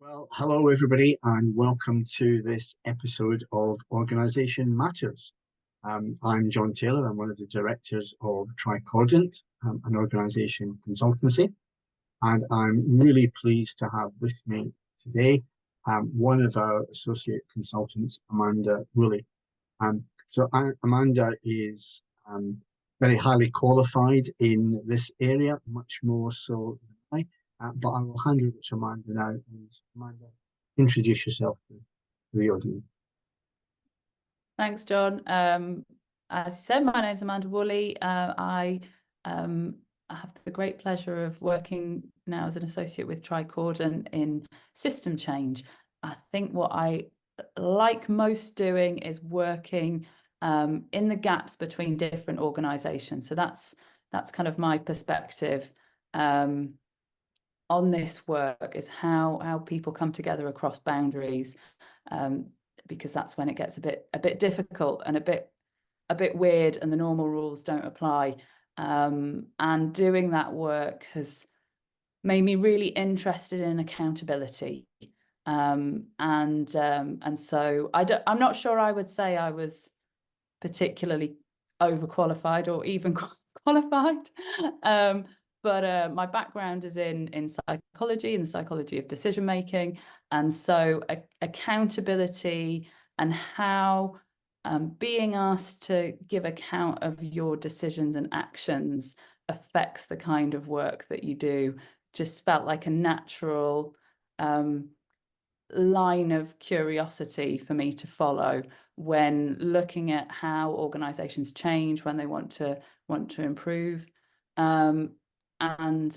Well, hello everybody, and welcome to this episode of Organisation Matters. I'm John Taylor. I'm one of the directors of Tricordant, an organisation consultancy, and I'm really pleased to have with me today one of our associate consultants, Amanda Woolley. Amanda is very highly qualified in this area, much more so than I. But I will hand over to Amanda now. And Amanda, introduce yourself to the audience. Thanks, John. As you said, my name's Amanda Woolley. I have the great pleasure of working now as an associate with Tricordant in system change. I think what I like most doing is working in the gaps between different organisations. So that's kind of my perspective on this work, is how people come together across boundaries, because that's when it gets a bit difficult and a bit weird, and the normal rules don't apply. And doing that work has made me really interested in accountability. And so I'm not sure I would say I was particularly overqualified or even qualified. But my background is in psychology, in the psychology of decision making, and so accountability and how being asked to give account of your decisions and actions affects the kind of work that you do just felt like a natural line of curiosity for me to follow when looking at how organizations change when they want to improve. And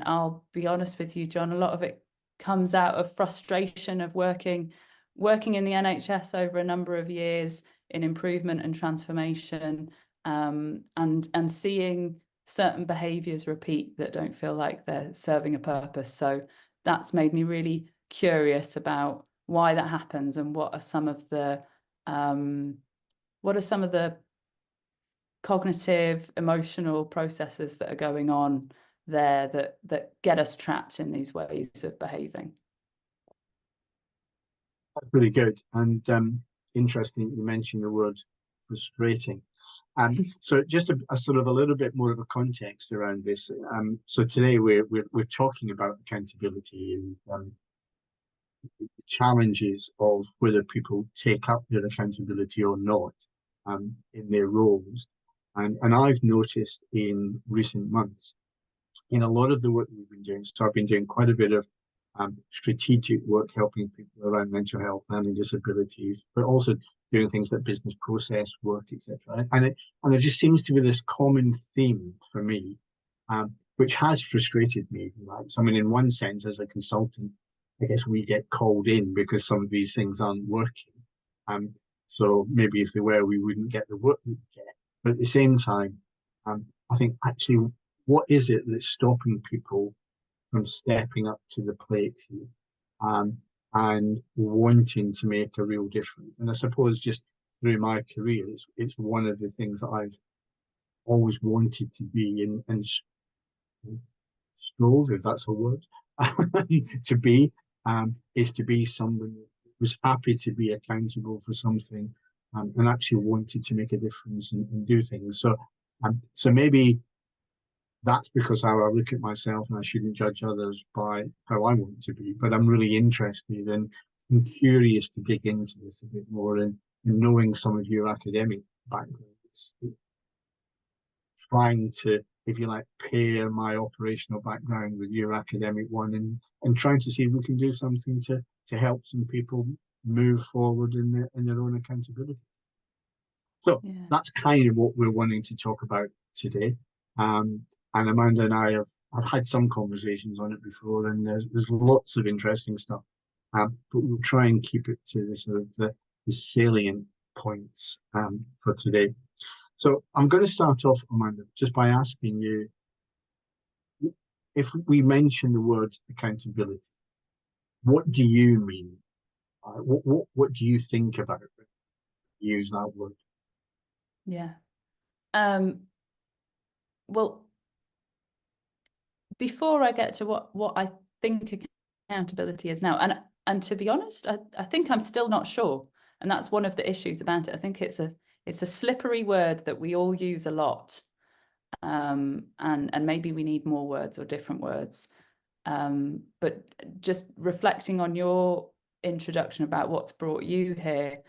I'll be honest with you, John, a lot of it comes out of frustration of working in the NHS over a number of years in improvement and transformation, and seeing certain behaviours repeat that don't feel like they're serving a purpose. So that's made me really curious about why that happens and what are some of the cognitive, emotional processes that are going on there that get us trapped in these ways of behaving. That's really good, and interesting you mentioned the word frustrating. So just a sort of a little bit more of a context around this. So today we're talking about accountability and the challenges of whether people take up their accountability or not in their roles. And I've noticed in recent months, in a lot of the work we've been doing, so I've been doing quite a bit of strategic work helping people around mental health and disabilities, but also doing things like business process work, etc. And there just seems to be this common theme for me, which has frustrated me. Right? So I mean, in one sense, as a consultant, I guess we get called in because some of these things aren't working. So maybe if they were, we wouldn't get the work that we get. But at the same time, I think actually, what is it that's stopping people from stepping up to the plate here, and wanting to make a real difference? And I suppose just through my career, it's one of the things that I've always wanted to be and strove, if that's a word, to be, is to be someone who was happy to be accountable for something, and actually wanted to make a difference and do things. So maybe that's because how I look at myself, and I shouldn't judge others by how I want to be, but I'm really interested and curious to dig into this a bit more, and knowing some of your academic backgrounds, trying to, if you like, pair my operational background with your academic one, and trying to see if we can do something to help some people move forward in their own accountability. So yeah, that's kind of what we're wanting to talk about today. And Amanda and I have had some conversations on it before, and there's lots of interesting stuff. But we'll try and keep it to the sort of the salient points for today. So I'm going to start off, Amanda, just by asking you, if we mention the word accountability, what do you mean? What do you think about it when you use that word? Yeah. Well, before I get to what I think accountability is now. And to be honest, I think I'm still not sure. And that's one of the issues about it. I think it's a slippery word that we all use a lot. And maybe we need more words or different words. But just reflecting on your introduction about what's brought you here,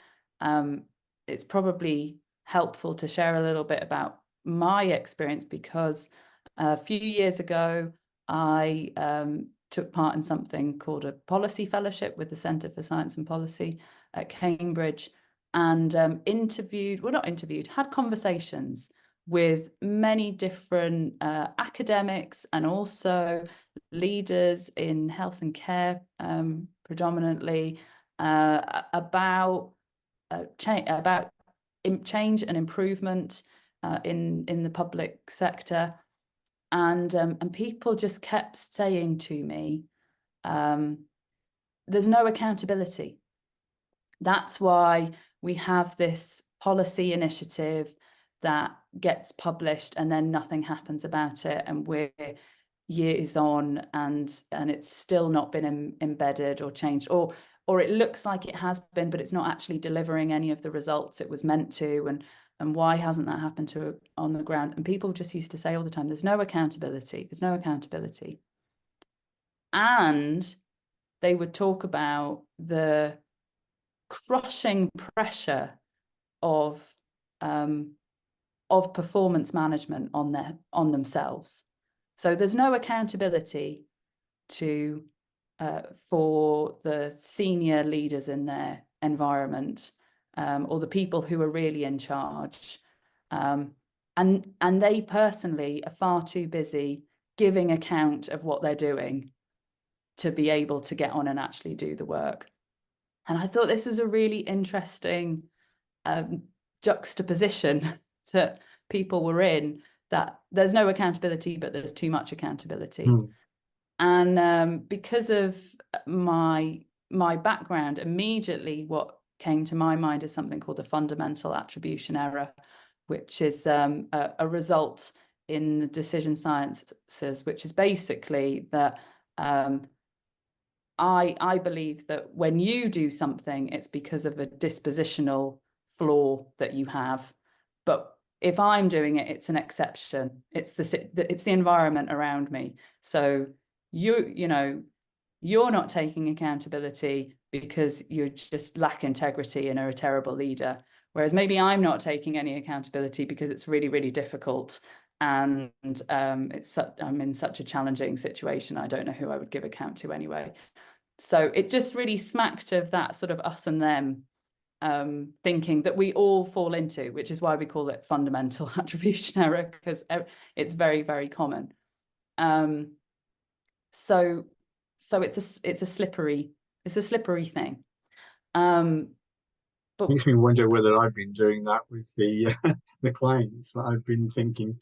it's probably helpful to share a little bit about my experience, because a few years ago, I took part in something called a policy fellowship with the Centre for Science and Policy at Cambridge, and had conversations with many different academics and also leaders in health and care, predominantly, about change and improvement in the public sector. And people just kept saying to me, there's no accountability. That's why we have this policy initiative that gets published and then nothing happens about it, and we're years on and it's still not been embedded or changed, or it looks like it has been, but it's not actually delivering any of the results it was meant to. And why hasn't that happened on the ground? And people just used to say all the time, there's no accountability, there's no accountability. And they would talk about the crushing pressure of performance management on themselves. So there's no accountability for the senior leaders in their environment, or the people who are really in charge. And they personally are far too busy giving account of what they're doing to be able to get on and actually do the work. And I thought this was a really interesting juxtaposition that people were in, that there's no accountability, but there's too much accountability. And because of my background, immediately what came to my mind is something called the fundamental attribution error, which is a result in decision sciences, which is basically that I believe that when you do something, it's because of a dispositional flaw that you have. But if I'm doing it, it's an exception. It's the environment around me. So you're not taking accountability because you just lack integrity and are a terrible leader. Whereas maybe I'm not taking any accountability because it's really, really difficult. And I'm in such a challenging situation. I don't know who I would give account to anyway. So it just really smacked of that sort of us and them thinking that we all fall into, which is why we call it fundamental attribution error, because it's very, very common. So it's a slippery thing. But makes me wonder whether I've been doing that with the clients that I've been thinking.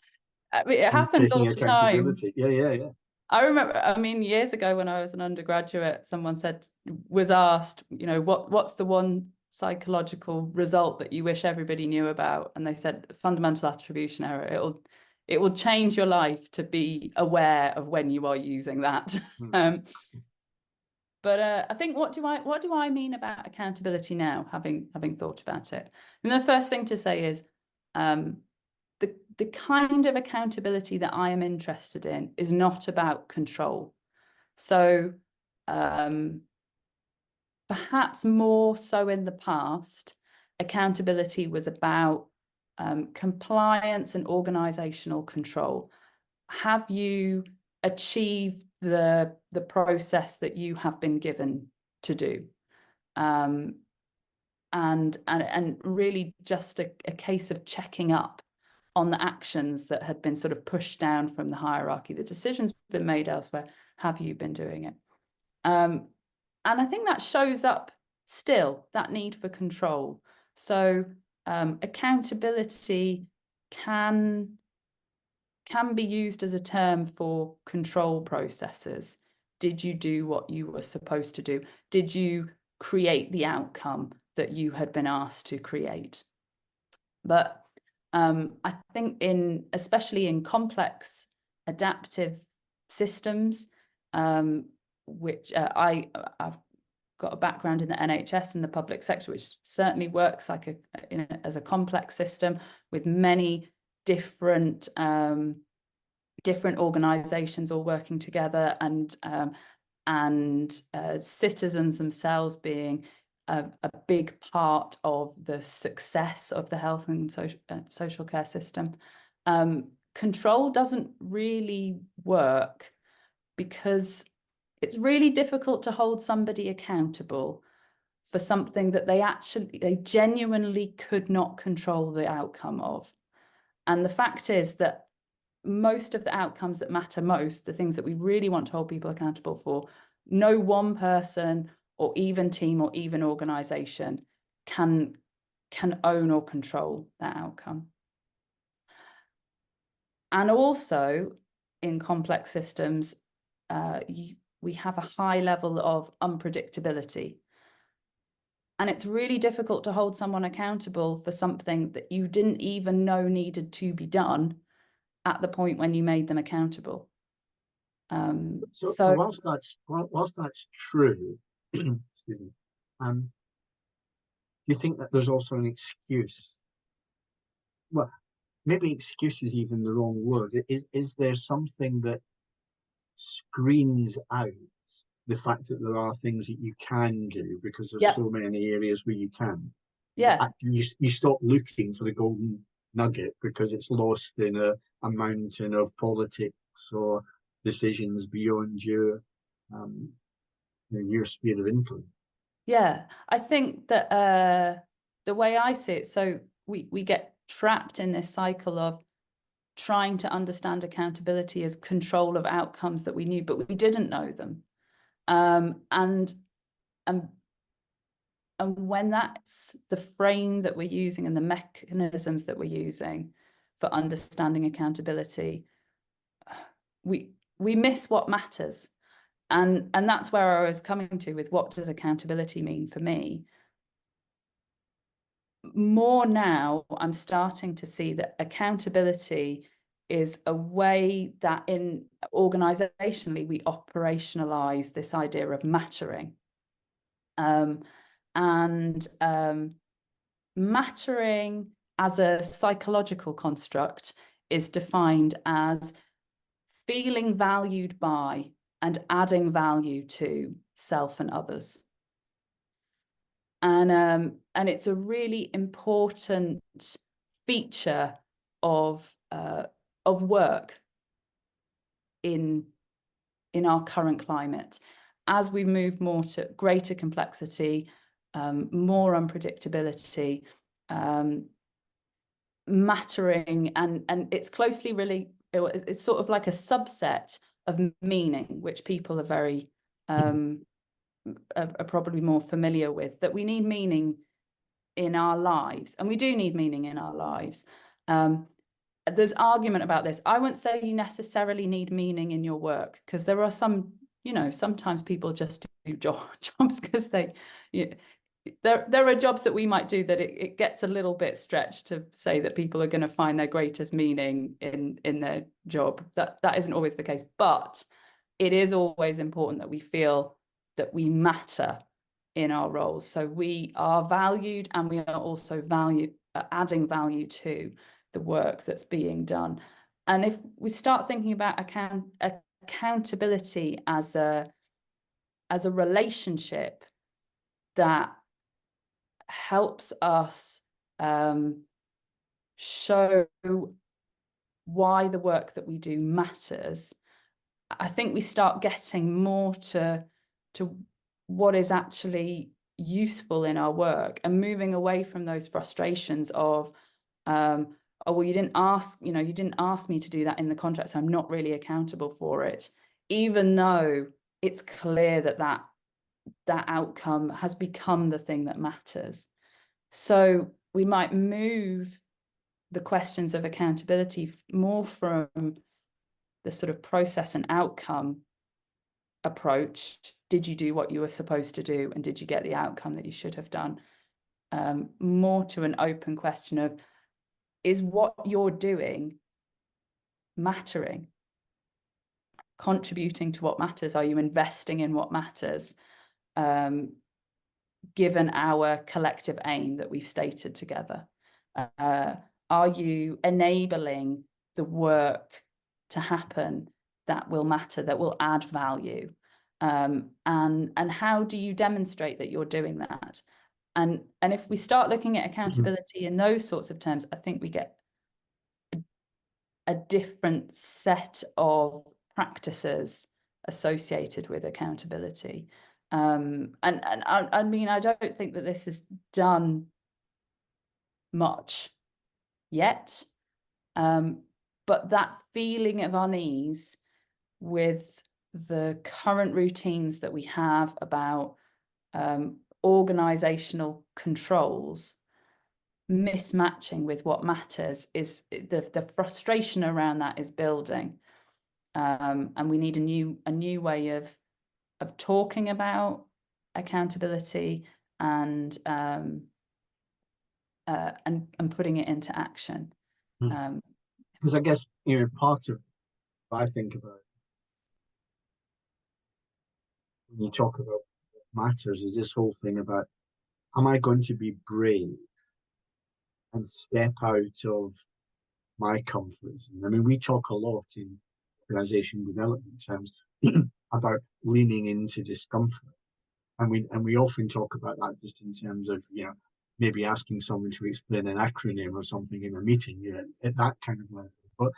I mean, it happens all the time. Yeah. I remember, years ago when I was an undergraduate, someone was asked, what's the one psychological result that you wish everybody knew about? And they said fundamental attribution error. It will change your life to be aware of when you are using that. But I think what do I mean about accountability now, having thought about it? And the first thing to say is the kind of accountability that I am interested in is not about control. So perhaps more so in the past, accountability was about compliance and organisational control. Have you achieved the process that you have been given to do? And really just a case of checking up on the actions that had been sort of pushed down from the hierarchy. The decisions been made elsewhere. Have you been doing it? And I think that shows up still, that need for control. So accountability can be used as a term for control processes. Did you do what you were supposed to do? Did you create the outcome that you had been asked to create? But I think especially in complex adaptive systems, which I've got a background in the NHS and the public sector, which certainly works like as a complex system with many different organisations all working together, and citizens themselves being a big part of the success of the health and social care system. Control doesn't really work because it's really difficult to hold somebody accountable for something that they genuinely could not control the outcome of. And the fact is that most of the outcomes that matter most, the things that we really want to hold people accountable for, no one person or even team or even organisation can own or control that outcome. And also in complex systems, we have a high level of unpredictability. And it's really difficult to hold someone accountable for something that you didn't even know needed to be done at the point when you made them accountable. So whilst that's true, excuse me, do you think that there's also an excuse? Well, maybe excuse is even the wrong word. Is there something that screens out the fact that there are things that you can do because there's so many areas where you can? You stop looking for the golden nugget because it's lost in a mountain of politics or decisions beyond your sphere of influence. Yeah, I think that the way I see it, so we get trapped in this cycle of trying to understand accountability as control of outcomes that we knew, but we didn't know them. And when that's the frame that we're using and the mechanisms that we're using for understanding accountability, we miss what matters. And that's where I was coming to with what does accountability mean for me. More now, I'm starting to see that accountability is a way that organisationally we operationalise this idea of mattering. Mattering as a psychological construct is defined as feeling valued by and adding value to self and others. And it's a really important feature of work in our current climate. As we move more to greater complexity, more unpredictability, mattering, and it's closely really, it's sort of like a subset of meaning, which people are very are probably more familiar with, that we need meaning in our lives, and we do need meaning in our lives. There's argument about this. I wouldn't say you necessarily need meaning in your work, because there are some, sometimes people just do jobs because there are jobs that we might do that it gets a little bit stretched to say that people are going to find their greatest meaning in their job. That isn't always the case, but it is always important that we feel that we matter in our roles. So we are valued, and we are also adding value to the work that's being done. And if we start thinking about accountability as a relationship that helps us show why the work that we do matters, I think we start getting more to what is actually useful in our work, and moving away from those frustrations of oh, well, you didn't ask me to do that in the contract, so I'm not really accountable for it, even though it's clear that outcome has become the thing that matters. So we might move the questions of accountability more from the sort of process and outcome approach. Did you do what you were supposed to do, and did you get the outcome that you should have done? More to an open question of, is what you're doing mattering? contributing to what matters? Are you investing in what matters, given our collective aim that we've stated together? Are you enabling the work to happen that will matter, that will add value? And how do you demonstrate that you're doing that? And if we start looking at accountability in those sorts of terms, I think we get a different set of practices associated with accountability. And I mean, I don't think that this is done much yet, but that feeling of unease with the current routines that we have about organisational controls mismatching with what matters, is the frustration around that is building, and we need a new way of talking about accountability and putting it into action. Because I guess, you know, part of what I think about when you talk about what matters is this whole thing about, am I going to be brave and step out of my comfort zone? I mean, we talk a lot in organisation development terms about leaning into discomfort, and we often talk about that just in terms of, you know, maybe asking someone to explain an acronym or something in a meeting, you know, at that kind of level. But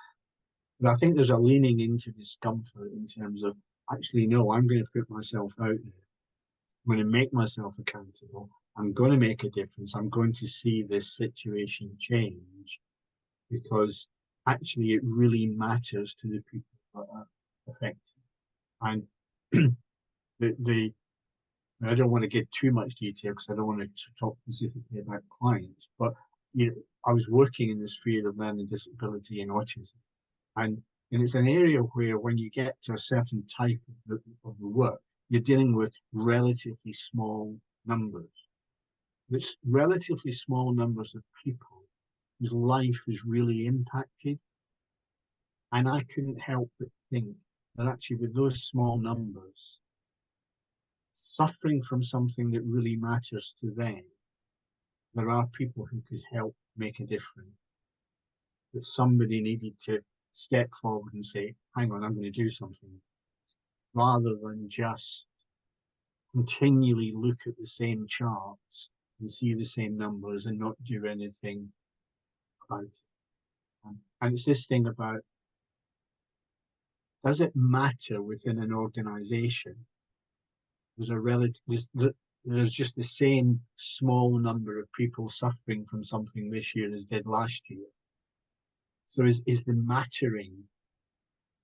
I think there's a leaning into discomfort in terms of, actually, no, I'm going to put myself out there. I'm going to make myself accountable. I'm going to make a difference. I'm going to see this situation change, because actually it really matters to the people that are affected. And I don't want to give too much detail because I don't want to talk specifically about clients, but you know, I was working in the sphere of learning disability and autism, and it's an area where when you get to a certain type of the work, you're dealing with relatively small numbers. It's relatively small numbers of people whose life is really impacted. And I couldn't help but think that actually with those small numbers, suffering from something that really matters to them, there are people who could help make a difference. That somebody needed to step forward and say, hang on, I'm going to do something, rather than just continually look at the same charts and see the same numbers and not do anything about it. And it's this thing about, does it matter within an organization? There's just the same small number of people suffering from something this year as did last year. So is the mattering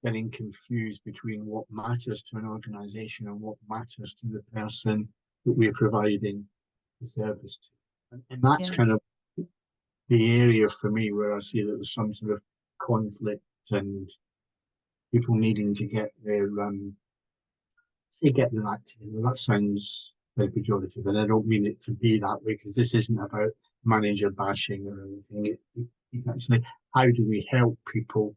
getting confused between what matters to an organization and what matters to the person that we're providing the service to? And that's kind of the area for me where I see that there's some sort of conflict and people needing to get their act together. That sounds very pejorative, and I don't mean it to be that way, because this isn't about manager bashing or anything. It's actually, how do we help people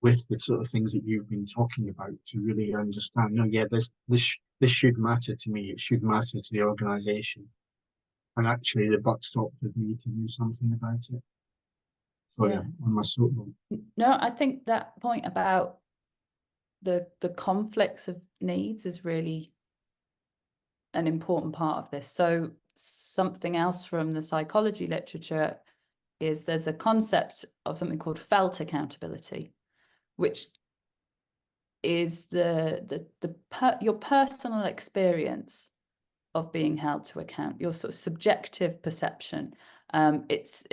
with the sort of things that you've been talking about to really understand, no, yeah, this should matter to me, it should matter to the organization, and actually the buck stopped with me to do something about it. Sorry, on my soapbox. No, I think that point about the conflicts of needs is really an important part of this. So something else from the psychology literature is there's a concept of something called felt accountability, which is your personal experience of being held to account, your sort of subjective perception. It's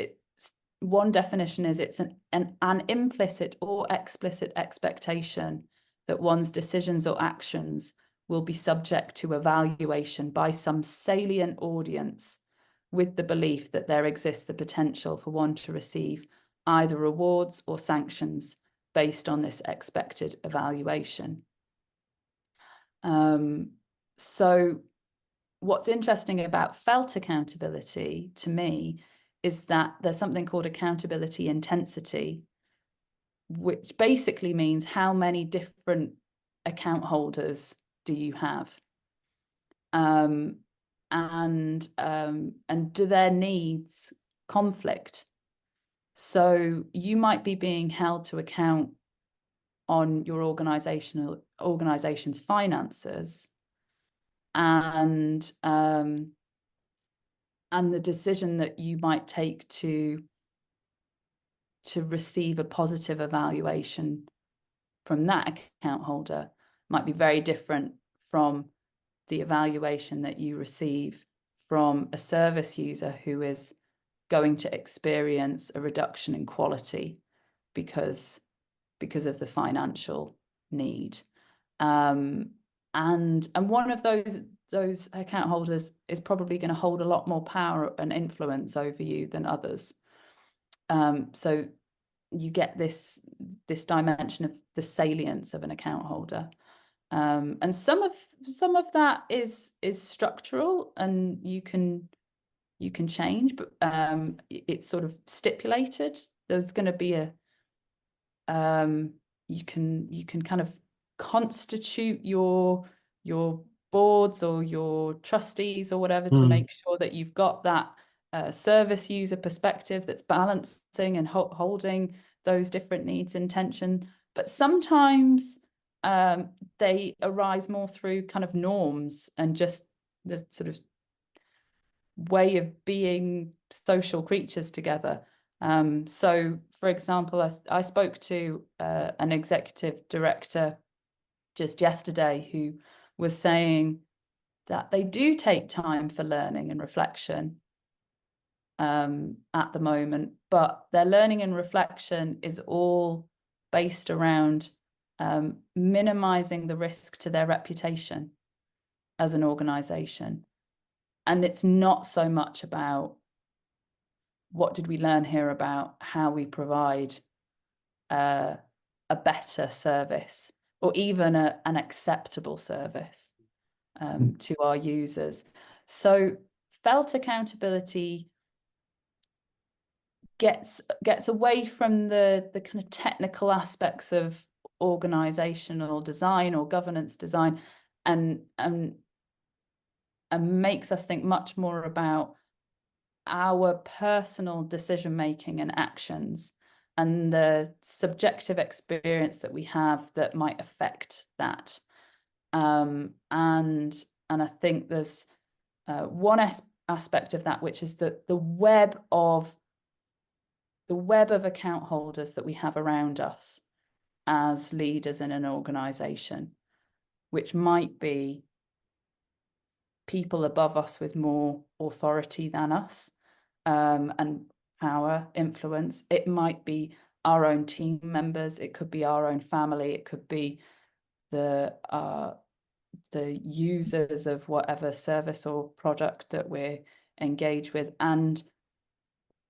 one definition is it's an implicit or explicit expectation that one's decisions or actions will be subject to evaluation by some salient audience, with the belief that there exists the potential for one to receive either rewards or sanctions based on this expected evaluation. So what's interesting about felt accountability to me is that there's something called accountability intensity, which basically means how many different account holders do you have? And do their needs conflict? So you might be being held to account on your organization's finances, and the decision that you might take to receive a positive evaluation from that account holder might be very different from the evaluation that you receive from a service user who is going to experience a reduction in quality because of the financial need. And one of those account holders is probably going to hold a lot more power and influence over you than others. So you get this dimension of the salience of an account holder. And some of that is structural, and you can change, but it's sort of stipulated. There's going to be a you can kind of constitute your boards or your trustees or whatever to make sure that you've got that service user perspective that's balancing and holding those different needs in tension. But sometimes they arise more through kind of norms and just the sort of way of being social creatures together. So, for example, I spoke to an executive director just yesterday who was saying that they do take time for learning and reflection at the moment, but their learning and reflection is all based around minimizing the risk to their reputation as an organization. And it's not so much about what did we learn here about how we provide a better service or even an acceptable service to our users. So felt accountability gets away from the kind of technical aspects of organizational design or governance design, and makes us think much more about our personal decision making and actions and the subjective experience that we have that might affect that. And I think there's one aspect of that, which is that the web of account holders that we have around us as leaders in an organization, which might be people above us with more authority than us, and power, influence. It might be our own team members, it could be our own family, it could be the users of whatever service or product that we're engaged with. And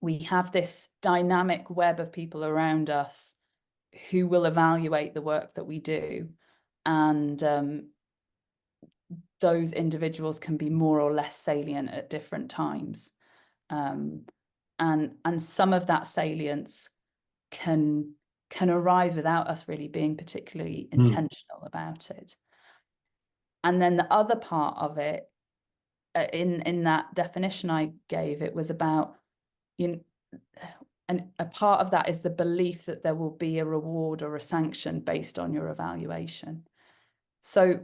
we have this dynamic web of people around us who will evaluate the work that we do, and those individuals can be more or less salient at different times. And some of that salience can arise without us really being particularly intentional about it. And then the other part of it, in that definition I gave, it was about, and a part of that is the belief that there will be a reward or a sanction based on your evaluation. So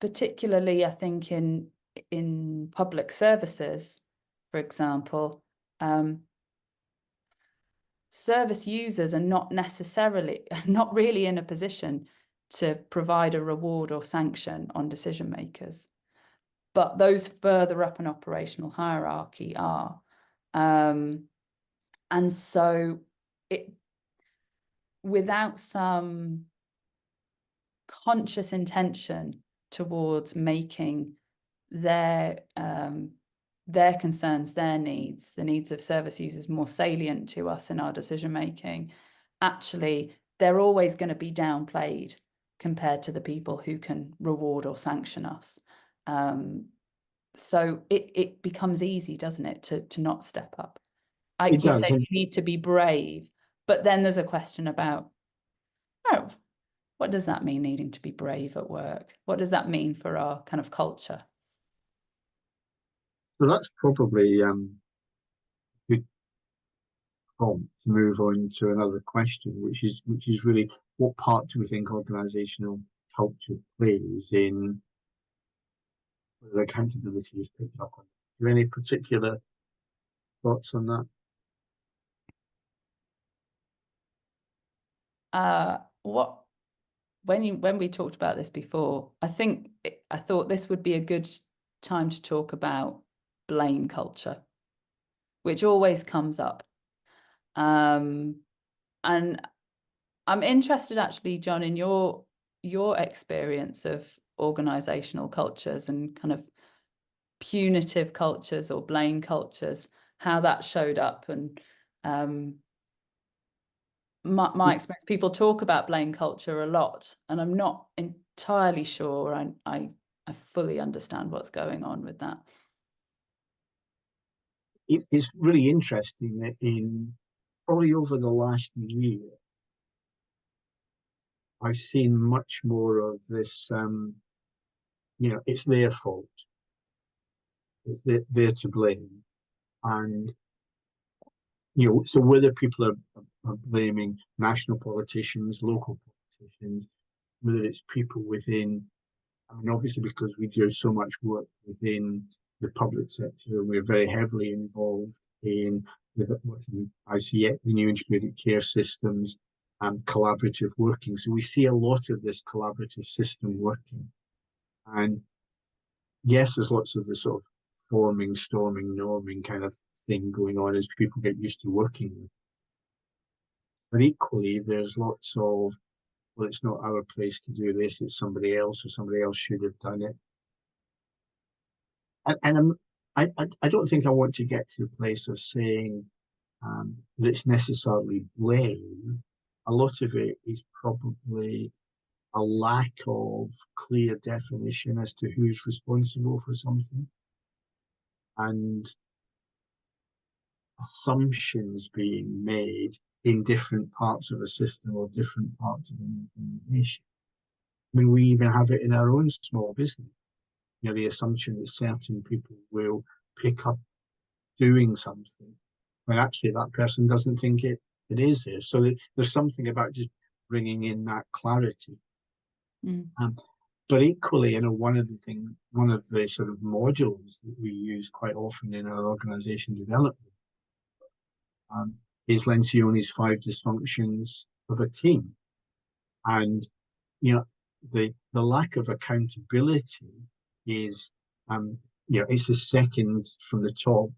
particularly, I think in public services, for example, service users are not really in a position to provide a reward or sanction on decision makers, but those further up an operational hierarchy are. And so without some conscious intention towards making their concerns, their needs, the needs of service users more salient to us in our decision making, actually they're always going to be downplayed compared to the people who can reward or sanction us. So it becomes easy, doesn't it, to not step up. Like you say, you need to be brave, but then there's a question about oh, what does that mean, needing to be brave at work? What does that mean for our kind of culture? So that's probably good prompt to move on to another question, which is really, what part do we think organisational culture plays in whether accountability is picked up on? Do you have any particular thoughts on that? When we talked about this before, I thought this would be a good time to talk about blame culture, which always comes up. And I'm interested, actually, John, in your experience of organisational cultures and kind of punitive cultures or blame cultures, how that showed up. And my experience, people talk about blame culture a lot, and I'm not entirely sure I fully understand what's going on with that. It's really interesting that in probably over the last year, I've seen much more of this, it's their fault. It's they're to blame. And, so whether people are blaming national politicians, local politicians, whether it's people within, I mean, obviously because we do so much work within the public sector, we're very heavily involved in with ICF, the new integrated care systems, and collaborative working. So we see a lot of this collaborative system working. And yes, there's lots of the sort of forming, storming, norming kind of thing going on as people get used to working with. But equally, there's lots of, well, it's not our place to do this, it's somebody else, or somebody else should have done it. And I don't think I want to get to the place of saying that it's necessarily blame. A lot of it is probably a lack of clear definition as to who's responsible for something, and assumptions being made in different parts of a system or different parts of an organization. I mean, we even have it in our own small business. The assumption that certain people will pick up doing something when actually that person doesn't think it is there. So there's something about just bringing in that clarity. But equally, one of the sort of modules that we use quite often in our organization development is Lencioni's 5 dysfunctions of a team. And, the lack of accountability is, it's the second from the top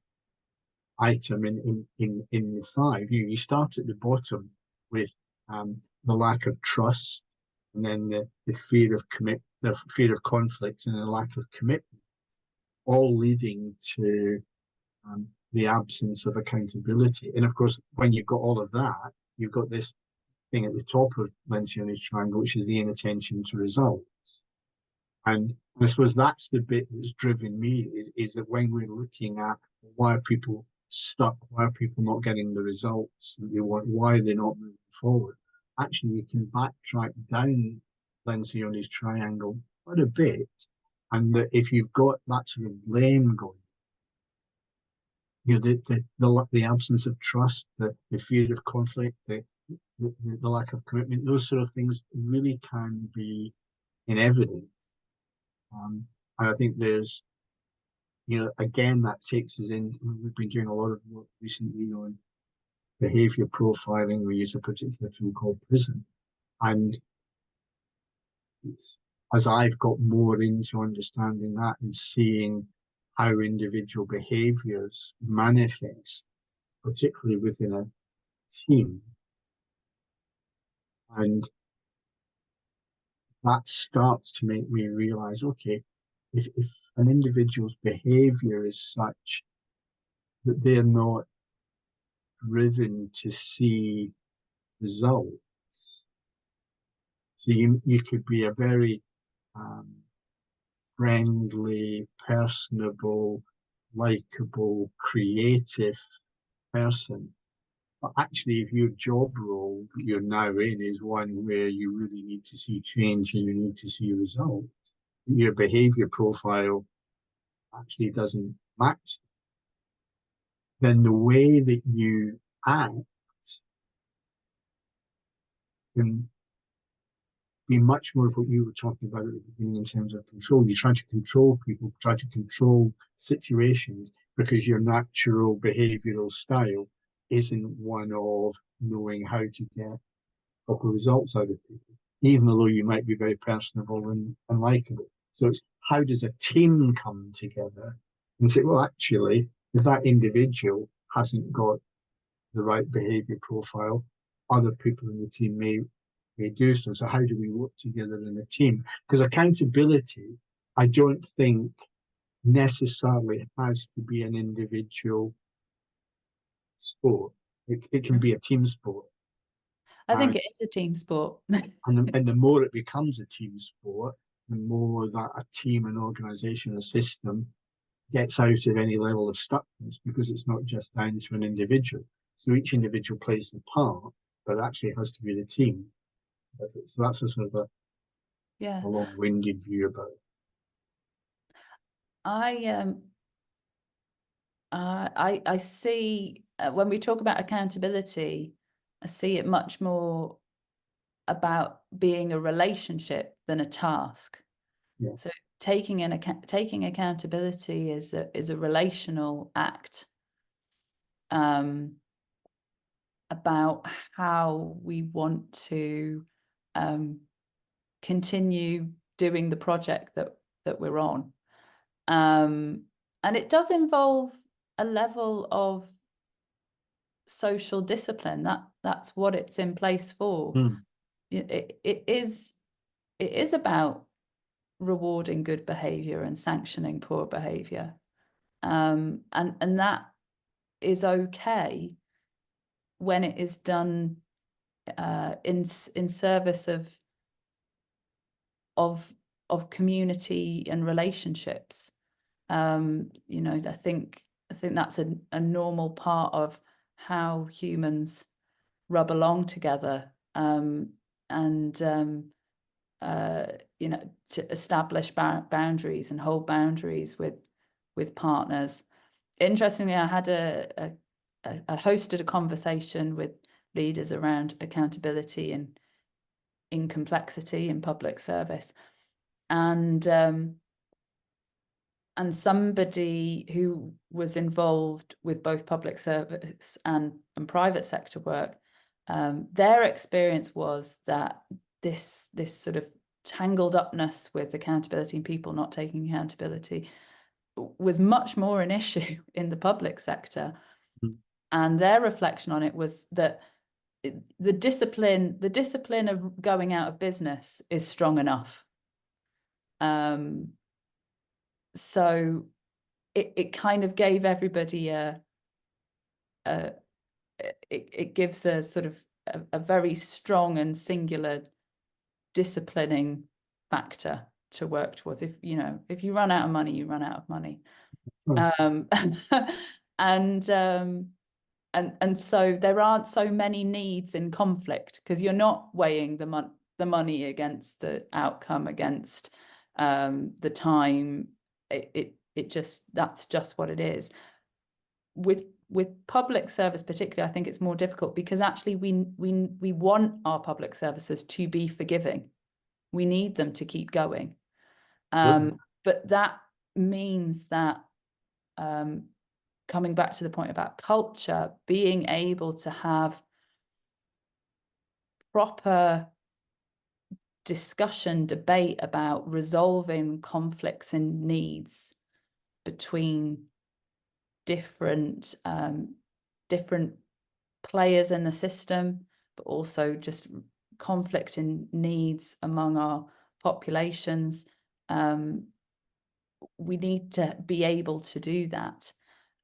item in the 5. You start at the bottom with the lack of trust, and then the fear of conflict, and the lack of commitment, all leading to the absence of accountability. And of course, when you've got all of that, you've got this thing at the top of Lencioni's triangle, which is the inattention to results. And I suppose that's the bit that's driven me, is that when we're looking at why are people stuck, why are people not getting the results that they want, why are they not moving forward, actually we can backtrack down Lencioni's triangle quite a bit, and that if you've got that sort of blame going, the absence of trust, the fear of conflict, the lack of commitment, those sort of things really can be in evidence. And I think there's, again, that takes us in. We've been doing a lot of work recently on behavior profiling. We use a particular tool called PRISM. And as I've got more into understanding that and seeing how individual behaviors manifest, particularly within a team, and that starts to make me realize, okay, if an individual's behavior is such that they're not driven to see results, so you could be a very friendly, personable, likable, creative person, But actually, if your job role that you're now in is one where you really need to see change and you need to see results, your behavior profile actually doesn't match, then the way that you act can be much more of what you were talking about at the beginning in terms of control. You try to control people, try to control situations because your natural behavioral style isn't one of knowing how to get proper results out of people, even though you might be very personable and likable. So it's how does a team come together and say, well, actually, if that individual hasn't got the right behavior profile, other people in the team may do so. So how do we work together in a team? Because accountability, I don't think necessarily has to be an individual sport. It can be a team sport. I think it is a team sport. And the more it becomes a team sport, the more that a team, an organisation, a system gets out of any level of stuckness, because it's not just down to an individual. So each individual plays the part, but actually it has to be the team. So that's a sort of a long-winded view about it. I see when we talk about accountability, I see it much more about being a relationship than a task. Yeah. So taking accountability is a relational act about how we want to continue doing the project that we're on. And it does involve a level of social discipline. That's what it's in place for. It is about rewarding good behavior and sanctioning poor behavior. And that is okay when it is done in service of community and relationships. I think that's a normal part of how humans rub along together, to establish boundaries and hold boundaries with partners. Interestingly, I had I hosted a conversation with leaders around accountability and in complexity in public service, and somebody who was involved with both public service and private sector work, their experience was that this sort of tangled upness with accountability and people not taking accountability was much more an issue in the public sector. And their reflection on it was that the discipline of going out of business is strong enough. So it kind of gave everybody it gives a sort of a very strong and singular disciplining factor to work towards. If you run out of money, you run out of money. And so there aren't so many needs in conflict because you're not weighing the money against the outcome, against the time. That's just what it is. With public service particularly, I think it's more difficult because actually we want our public services to be forgiving. We need them to keep going. But that means that coming back to the point about culture, being able to have proper discussion, debate about resolving conflicts and needs between different players in the system, but also just conflict and needs among our populations. We need to be able to do that.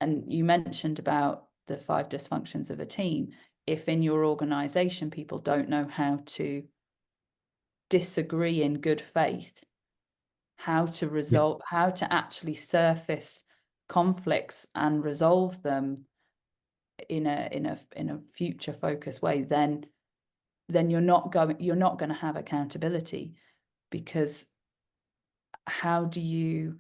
And you mentioned about the 5 dysfunctions of a team. If in your organization people don't know how to disagree in good faith, how to actually surface conflicts and resolve them in a future focused way, then you're not going to have accountability, because how do you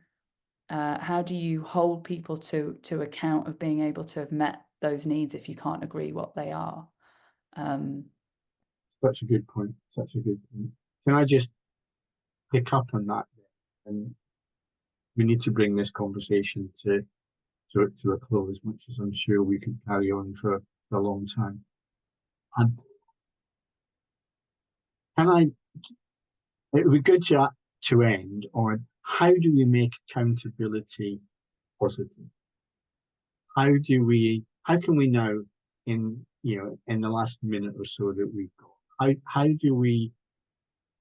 hold people to account of being able to have met those needs if you can't agree what they are? Such a good point. Such a good point. Can I just pick up on that? And we need to bring this conversation to a close, much as I'm sure we could carry on for a long time. And it would be good to end on, how do we make accountability positive? How can we now, in the last minute or so that we've got, how do we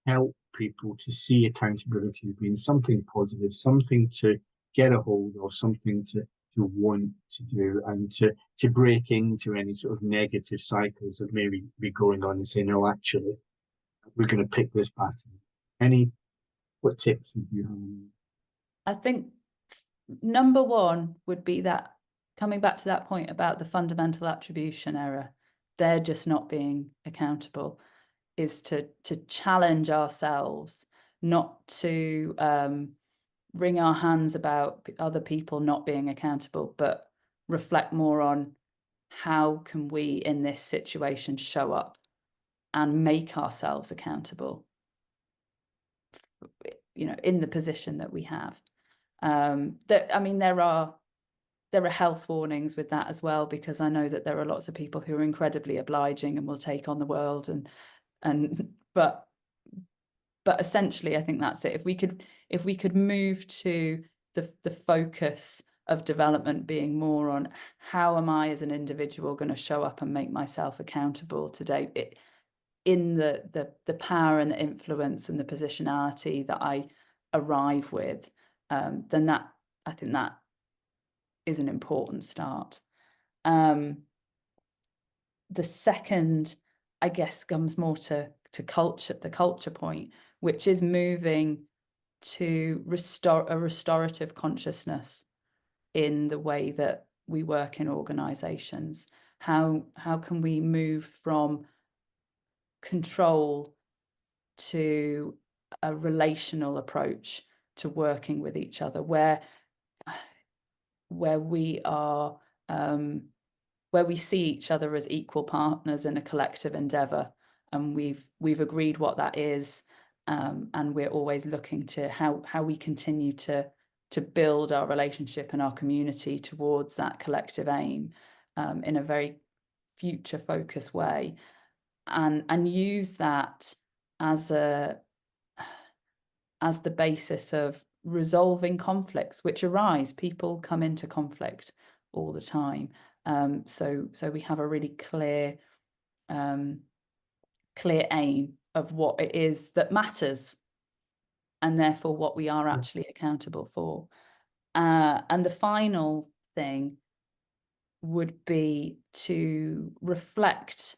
help people to see accountability as being something positive, something to get a hold of, something to want to do, and to break into any sort of negative cycles that maybe be going on, and say, no, actually, we're going to pick this pattern? What tips would you have? I think number one would be that, coming back to that point about the fundamental attribution error, they're just not being accountable, is to challenge ourselves, not to wring our hands about other people not being accountable, but reflect more on how can we in this situation show up and make ourselves accountable, in the position that we have. There are health warnings with that as well, because I know that there are lots of people who are incredibly obliging and will take on the world, but essentially I think that's it. If we could move to the focus of development being more on, how am I as an individual going to show up and make myself accountable today, in the power and the influence and the positionality that I arrive with, then I think that is an important start. The second, I guess, comes more to culture, the culture point, which is moving to a restorative consciousness in the way that we work in organisations. How can we move from control to a relational approach to working with each other, where we are where we see each other as equal partners in a collective endeavour, and we've agreed what that is, and we're always looking to how we continue to build our relationship and our community towards that collective aim, in a very future focused way, and use that as the basis of resolving conflicts which arise. People come into conflict all the time, so we have a really clear aim of what it is that matters, and therefore what we are actually accountable for. And the final thing would be to reflect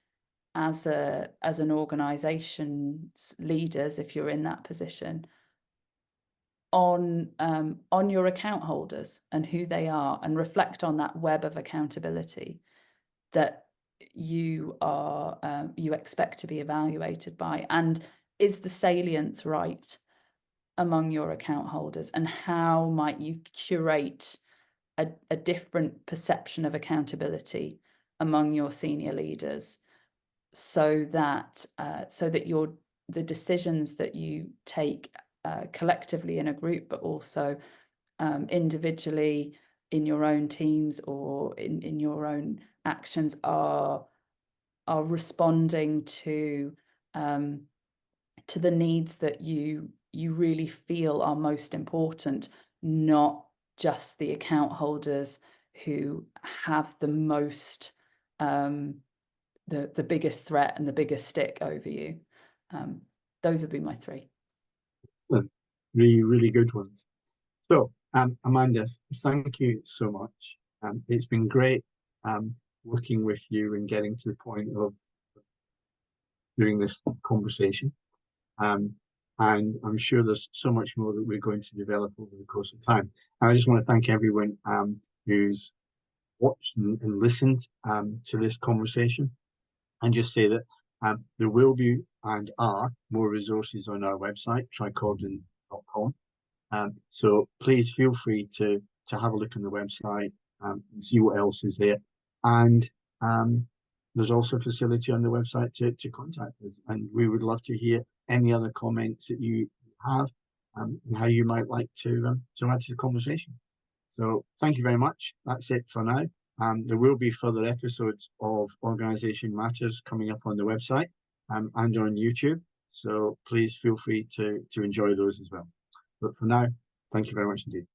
as an organisation's leaders, if you're in that position, on your account holders and who they are, and reflect on that web of accountability that you expect to be evaluated by, and is the salience right among your account holders, and how might you curate a different perception of accountability among your senior leaders, so that the decisions that you take collectively in a group, but also individually in your own teams or in your own actions, are responding to the needs that you really feel are most important, not just the account holders who have the most the biggest threat and the biggest stick over you. Those would be my three. Really, really good ones. So, Amanda, thank you so much. It's been great working with you and getting to the point of doing this conversation. And I'm sure there's so much more that we're going to develop over the course of time. And I just want to thank everyone who's watched and listened to this conversation, and just say that there will be and are more resources on our website, tricordant.com. So please feel free to have a look on the website and see what else is there. And there's also a facility on the website to contact us, and we would love to hear any other comments that you have and how you might like to add to the conversation. So thank you very much. That's it for now. There will be further episodes of Organisation Matters coming up on the website and on YouTube. So please feel free to enjoy those as well. But for now, thank you very much indeed.